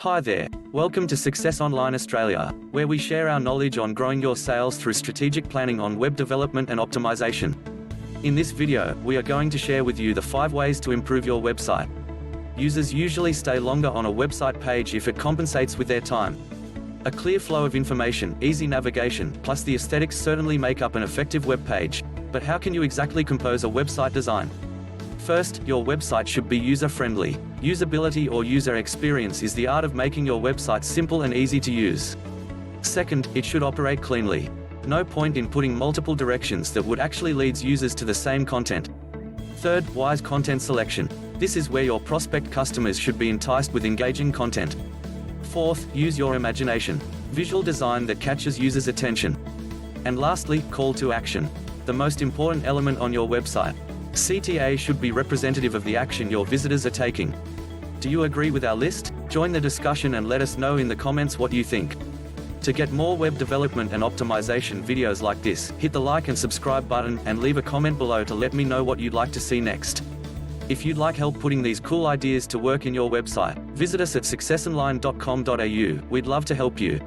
Hi there, welcome to Success Online Australia, where we share our knowledge on growing your sales through strategic planning on web development and optimization. In this video, we are going to share with you the 5 ways to improve your website. Users usually stay longer on a website page if it compensates with their time. A clear flow of information, easy navigation, plus the aesthetics certainly make up an effective web page. But how can you exactly compose a website design? First, your website should be user-friendly. Usability or user experience is the art of making your website simple and easy to use. Second, it should operate cleanly. No point in putting multiple directions that would actually lead users to the same content. Third, wise content selection. This is where your prospect customers should be enticed with engaging content. Fourth, use your imagination. Visual design that catches users' attention. And lastly, call to action. The most important element on your website. CTA should be representative of the action your visitors are taking. Do you agree with our list? Join the discussion and let us know in the comments what you think. To get more web development and optimization videos like this, hit the like and subscribe button, and leave a comment below to let me know what you'd like to see next. If you'd like help putting these cool ideas to work in your website, visit us at successonline.com.au. We'd love to help you.